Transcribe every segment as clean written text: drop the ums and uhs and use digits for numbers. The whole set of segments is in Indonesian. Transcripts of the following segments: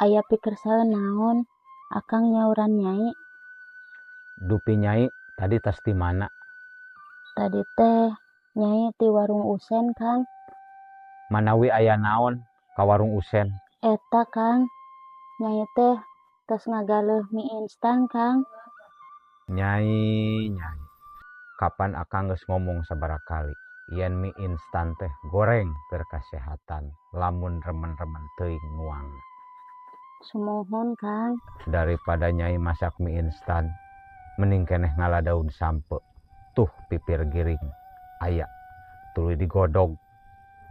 Aya pikir naon, akang nyauran Nyai. Dupi Nyai tadi tas di mana? Tadi teh Nyai ti warung Usen, Kang. Manawi aya naon ka warung Usen? Eta, Kang. Nyai teh tos ngagaleuh mie instan, Kang. Nyai. Kapan akang geus ngomong sabarakali? Yen mie instan teh goreng keur kasehatan, lamun remen-remen teuing nuangna. Sumohon, Kang. Daripada Nyai masak mie instan, mending keneh ngala daun sampe. Tuh pipir giring aya, tuluy digodog,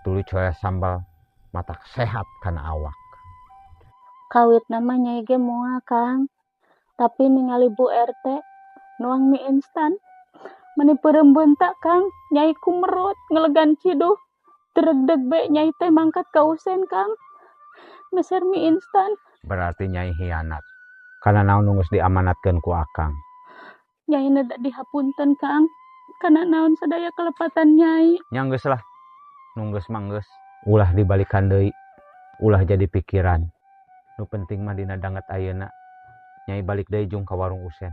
tuluy coya sambal, matak sehat kana awak. Kawit nama Nyai ge moal, Kang. Tapi ningali Bu RT nuang mie instan. Meni peureum beuntak, Kang. Nyai kumerot ngelegan ciduh. Teregdeg be Nyai teh mangkat ka Usen, Kang. Meser mie instan. Berarti Nyai hianat. Karena naon nunggus diamanatkeun ku akang. Nyai neda dihapunten, Kang. Kana naon sadaya kelepatan Nyai. Nya geus lah. Nunggus manggeus. Ulah dibalikan deui. Ulah jadi pikiran. Nu penting mah dina danget ayeuna Nyai balik deui jeung ka warung Usen.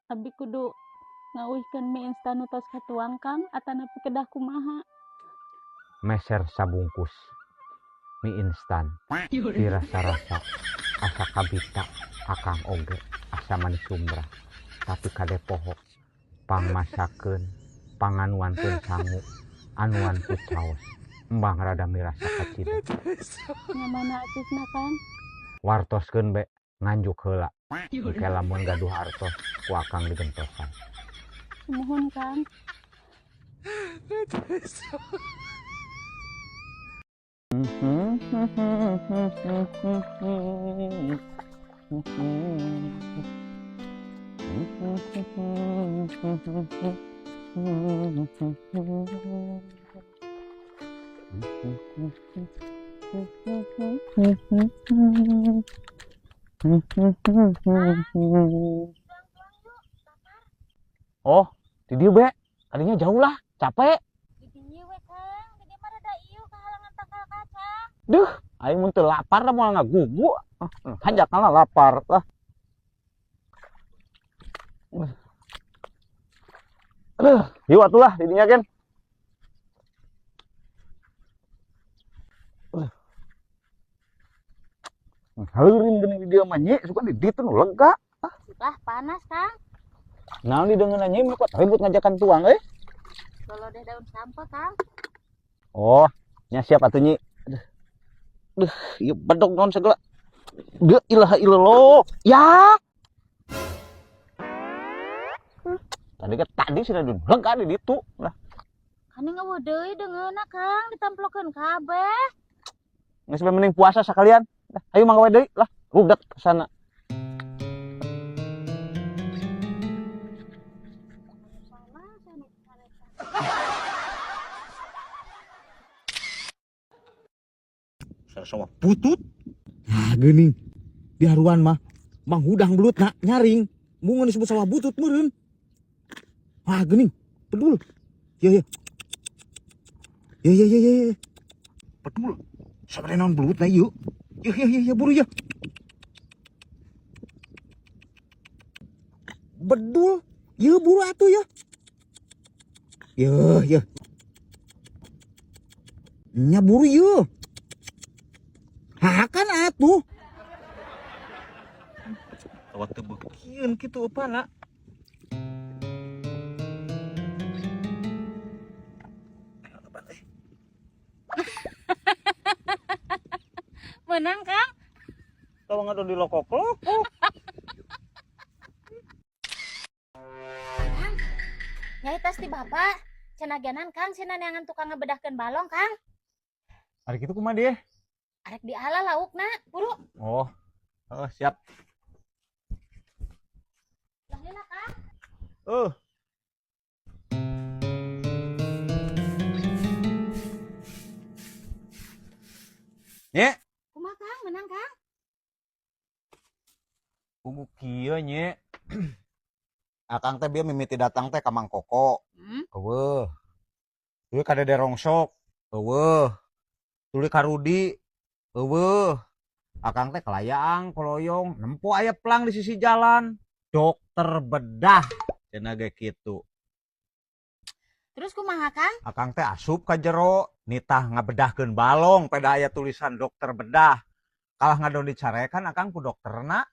Abi kudu ngauihkeun mie instan nu tos katuang, Kang, atanapi kedah kumaha. Meser sabungkus mie instan. Dirasa-rasa asa kabita akang oge asa manis sumbrah. Tapi kade poho pangmasakeun panganuankeun sangu anuan ku caos. Embang rada mirasa kacida. Ngamana atusna, Kang? Wartoskeun be nganjuk heula. Engke lamun gaduh artos ku akang digentosan. Sumohon, Kang. Oh, di dieu be. Kadinya jauh lah, capek. Di dieu we, Kang. Di dieu mah rada ieu kahalangan tangkal kacang. Duh, aing mun teu lapar da moal ngagugu. Hanjakna lapar lah. Aduh, yuk atuh lah didinya kan. Heureun geuning di dieu mah nya, suka di ditu nu lega. Lah panas, Kang. Naon dideungeunna nya mah kuat ribut ngajakan tuang euy. Lolo deh daun sampah, Kang. Oh, nya siap atuh nyi. Duh, ieu bedog naon segala. La ilaha illallah. Ya. Tadi sudah lega di ditu lah. Kani ngeueuh deui deungeunna, Kang, ditamplokeun kabeh. Geus mending puasa sakalian. Ayo mangga we deui lah. Rudak ke sana. Sama putut. Nah, geuning. Di haruan mah manghudang belut nak nyaring. Mungun disebut sawah butut meureun. Ah, geuning. Pedul. Ya. Ya. Pedul. Sabade naon belut na ieu? Ya buru ya. Bedul. Ya buru atuh ya. Ya. Nya buru ya. Kan atuh. Awak teu beukieun kitu upana. Menang, Kang. Tawa ngado di lokok-lokok. Kang, Nyai tos ti Bapak. Cenah Kang, cenah neangan tukang ngebedahkeun balong, Kang. Ari kitu kumaha dia? Arek diala laukna, buru. Oh, siap. Lah lila, Kang. Nye, Kumaha, Kang? Menang, Kang? kudu kieu nye. Akang teh bieu mimiti datang teh ka Mang Koko. Eueuh. Tuluy ka Dede Rongsok. Eueuh. Tuluy ka Rudi. Eueuh. Akang teh kelayang koloyong nempo aya pelang di sisi jalan. Dokter bedah cenah ge kitu. Terus kumaha Kang? Akang teh asup ka jero nitah ngabedahkeun balong pada aya tulisan dokter bedah. Kalah ngadon dicarekan akang ku dokterna.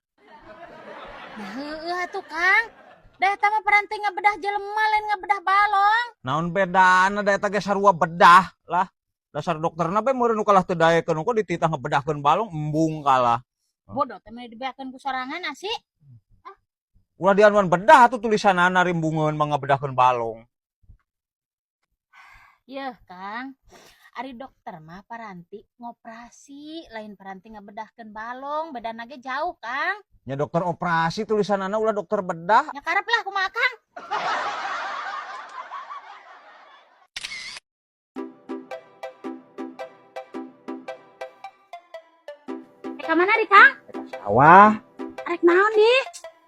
Nah, heueuh atuh Kang. Da eta mah paranti ngabedah jelema lain ngabedah balong. Naon bedana da eta ge sarua bedah lah. Dasar dokterna bae meureun nu kalah teu daekeun kok dititah ngabedahkeun balong embung kalah. Bodoh teh mah dibeakeun ku sorangan asi. Ulah dianuan bedah atuh tulisanana rimbungeun mah ngabedahkeun balong. Yeuh Kang. Ari dokter mah paranti ngoperasi lain paranti ngabedahkeun balong, bedana ge jauh Kang. Nya dokter operasi tulisanana ulah dokter bedah. Nya karep lah kumaha Kang. Ka mana di Kang? Sawah. Arek naon di?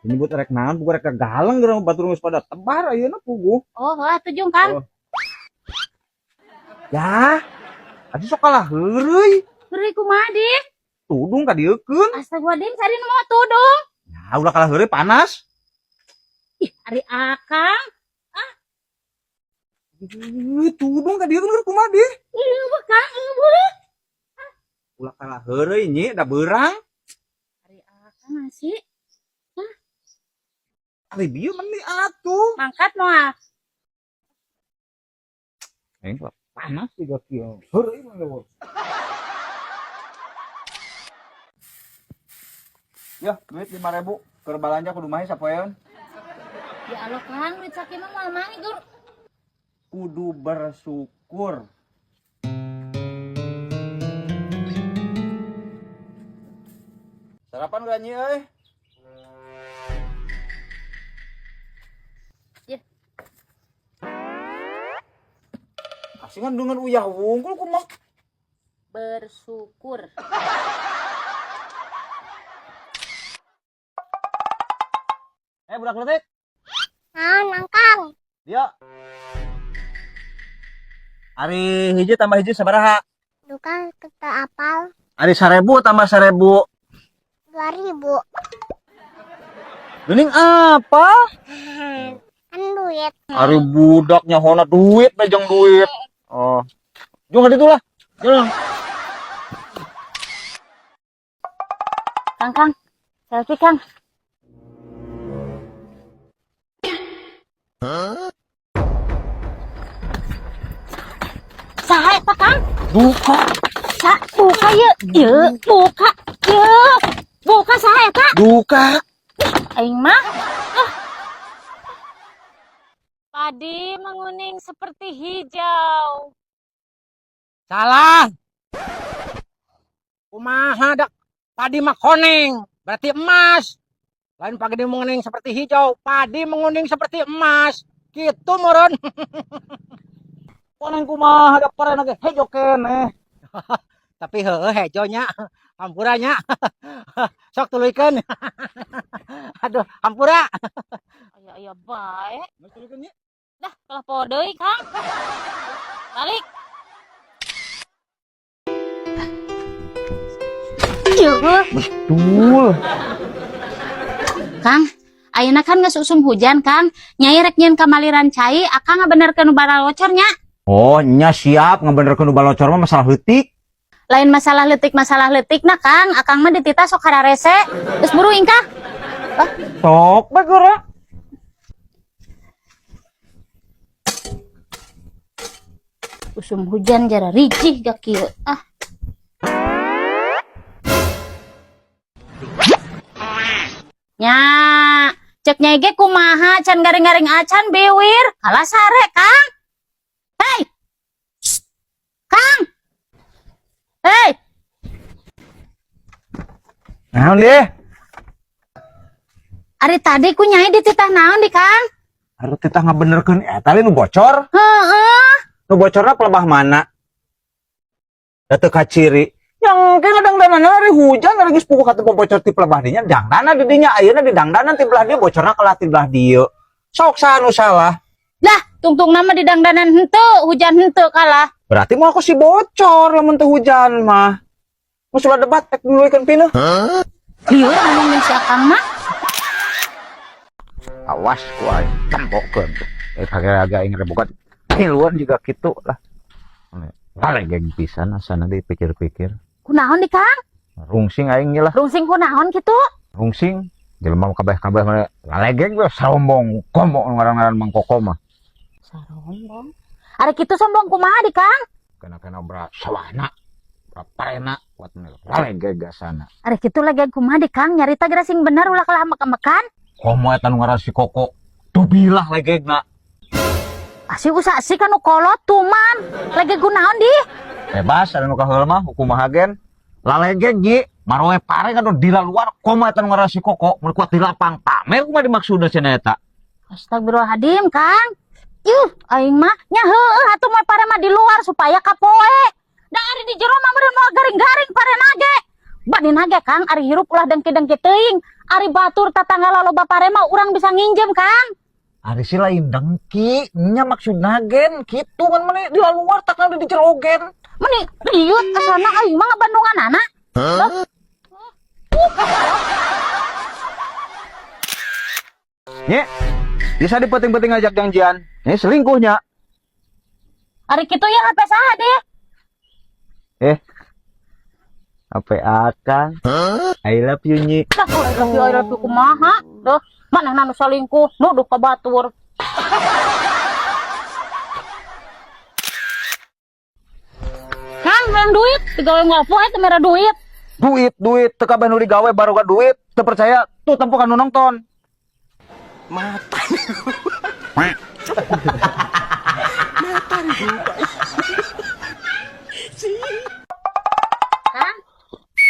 Ini buat rek naon, bukan rek kegalang geura batur geus pada tebar ayeuna puguh. Oh, atuh jeung Kang. Oh. Ya. Atuh sok kalah heureuy. Beri kumaha di? Tudung ka dieukeun. Astagfirullahaladzim, sari nu mau tudung. Ya ulah kalah heureuy panas. Ih, ari akang. Tudung ka dieukeun kumaha di? Ieu Kang, ieu. Ulah kalah heureuy nyi da beurang. Ari akang masih. Ari bieu meni atuh. Mangkat moal. Panas juga kieu. Heureuy mah leuweung. Ya, duit 5.000 keur balanja kudu mahe sapoeun. Ya Allah Kang, duit sakit mah moal maneh gur. Kudu bersyukur. Sarapan gak nyi euy? Ya. Asingan dengan uyah wungkul kumaha? Bersyukur. Budak letik. Naon Kang? Dia. Ari hiji tambah hiji sabaraha? Dukan kita apal Ari 1.000 tambah 1.000. 2.000. Geuning apa? Kan duit. Ari budak nyahona duit bejong duit. Oh. Jung ka ditu lah. Jung. Kang, selfie Kang. Saha eta Kang? Duka. Buka ye. Buka. Buka saha eta? Duka. Aing mah. Padi menguning seperti hijau. Salah. Kumaha dak padi mah koneng, berarti emas. Lain padi menguning seperti hijau, padi menguning seperti emas. Gitu moron. Koneng kumaha dak parana ge hejo keneh. Tapi heueuh hejonya, hampuranya. Sok tuluykeun. Aduh, hampura. Aya bae. Mas tulikeun nya. Dah, kalah poho deui Kang. Balik. Betul. Kang, ayeuna kan geus usum hujan Kang. Nyai rek nyieun kamaliran cai, akang ngabenerkeun bala locornya. Oh, nya siap ngabenerkeun balocor mah masalah leutik. Lain masalah leutik nah Kang, akang mah dititah sok hararese. Geus buru ingkah. Sok bae geura. Usum hujan jara rijih gak kieu. Nya, cek nyai ge kumaha can garing-garing acan bewir. Kalah sare Kang. Hei. Kang. Hei. Naon deh? Ari tadi ku nyai dititah naon di Kang? Harus titah ngabenerkeun eta nu bocor. Heeh. Nu bocorna pelebah mana? Da teu kaciri. Yang ke dangdanan hari hujan hari geus puguh ka teu bocor ti pelebah dinya dangdana di dinya ayeuna di dangdanan ti belah dieu bocorna kalah ti belah dieu. Sok sanu salah. Lah, tungtung nama di dangdanan henteu, hujan henteu kalah. Berarti mau aku si bocor lamun teu hujan mah. Masalah debat tek dulu ikan pina. Liur ngomongin si Akang mah. Awas kuai tembokeun. Kagak agak ingin rebukan. Luan juga gitu lah. Ngalegeng pisan asana dipikir-pikir. Kunaon di Kang? Rungsing aing lah. Rungsing kunaon gitu? Rungsing jelema kabeh-kabeh mah ngalegeng we sombong. Komo ngaran-ngaran Mang Koko mah. Sarombong. Ari kitu sombong kumaha di Kang? Kena berat sawana. Parena kuat ngalegeng gasana. Ari kitu lagi kumaha di Kang? Nyarita geura sing bener ulah kalah makan-makan. Komo eta nu ngaran si Koko. Tuh bilah legegna. Asih usah sih kanu kolot tuman. Lagi kunaon di? Bebas anu kaheul mah hukum agen. Lalegeng nyi maroe pare kan di luar komo eta nu ngaran si Koko mun kuat di lapang pamer kumaha dimaksudna cenah eta. Astagfirullahaladzim Kang. Aing mah nya heueuh atuh mah pare mah di luar supaya kapoe. Da ari di jero mah meureun moal garing-garing pare nage. Bade nage Kang ari hirup ulah dengki-dengki teuing. Ari batur tatangga laloba pare mah urang bisa nginjem Kang. Ari si lain dengki nya maksudna gen kitu kan meni di luar tak di jero gen. Meni riut asana aing mah Bandunganana. Nye bisa dipeting-peting ngajak janjian. Ini selingkuhnya. Ari kitu ya HP saha deh. Apa akang? I love you nyi. Dah I love you kumaha? Duh, maneh nanu salingkuh, nuduh ka batur. Kang, merang duit, digawe ngopo teh merah duit. Duit teu kabeh nu digawe baru ka duit. Teu percaya tuh tempo kan nu nonton. Kang,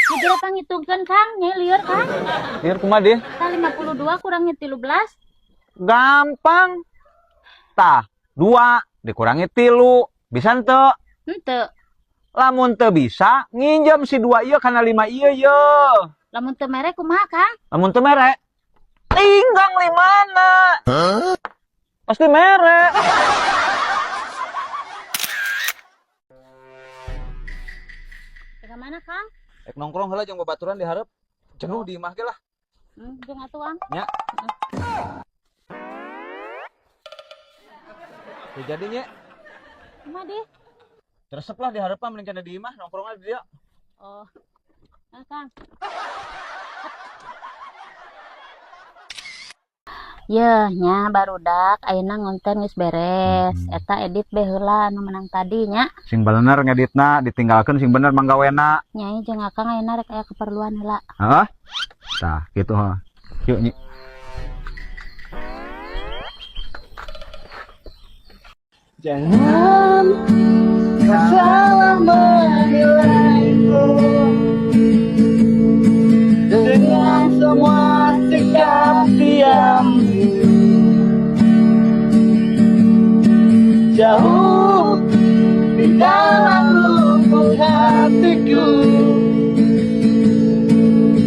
dikira pangitungkeun Kang, nya lieur Kang. Lieur kumaha deh? Tah 52 kurangi 13. Gampang. Tah, 2 dikurangi 3. Bisa henteu? Henteu. Lamun teu bisa, nginjem si 2 ieu kana 5 ieu ye. Lamun teu mere kumaha Kang? Lamun teu mere, tinggang 5na. Pasti mere. Ke mana Kang? Ek nongkrong heula jeung babaturan di hareup. Jenuh di imah ge lah. Jeung atuang. Nya. Teu jadi nya. Kumaha di? Teresep lah di hareupan mending kana di imah nongkrongna di dieu. Oh. Nah, Kang. Yeuh nya barudak ayeuna ngonten geus beres. Eta edit beh heula anu menang tadi nya. Sing bener ngeditna ditinggalkeun sing bener manggawena. Nyai jeung Akang ayeuna rek aya keperluan heula. Heeh. Tah, kitu heuh. Yuk nyi. Jangan kau salah menilaiku dengan semua sikap diammu. Jauh di dalam lubuk hatiku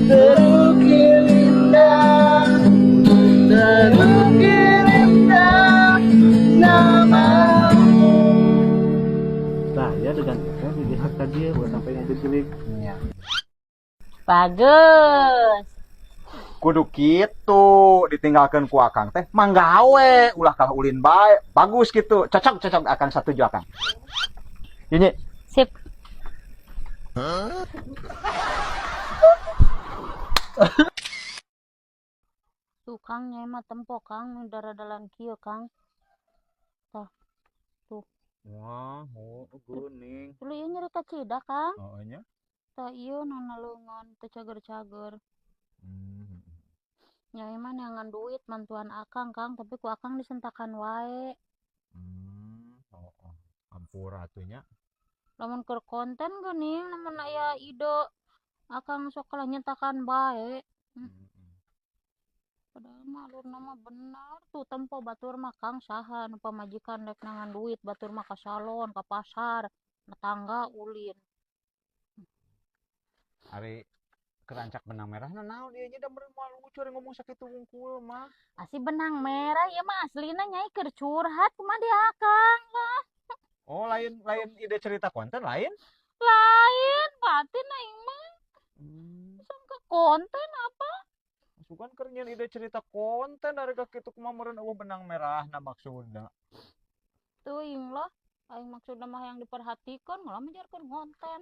terukir indah, terukir indah namamu. Saya dengan saya dilihat ke dia buat sampai yang dijelik. Bagus. Kudu kitu ditinggalkeun ku akang teh manggawe ulah kalah ulin bae bagus gitu cocok akan setuju akang. Ini Sip. Tuh Kang nyai mah tempo Kang nu daradalan kieu Kang. Tah. wah geuning. Dulu ieu nyarita cida Kang. Oh nya. Tah ieu nu naleungon teu cager-cager. Nyai mah neangan duit mantuan Akang Kang, tapi ku Akang disentakan wae. Ampura atunya. Lamun keur konten geuning lamun aya ide Akang sok kalah nyentakan bae. Padahal mah alurna mah bener tuh tempo batur mah Kang saha nu pamajikan rek nangan duit batur mah ka salon, ka pasar, tetangga ulin. Ari kerancak benang merah naon dia nya da meureun moal lucu ari ngomong sakitu wungkul mah. Asli benang merah ieu mah aslina nyai keur curhat kumaha di Akang lah. Oh lain ide cerita konten lain. Lain batin aing mah. Sangka konten apa? Sugan kerjaan ide cerita konten dari kaki itu kemamuran benang merah na maksudnya. Tuh lah. Aing maksudnya mah yang diperhatikan, malah menjarkan konten.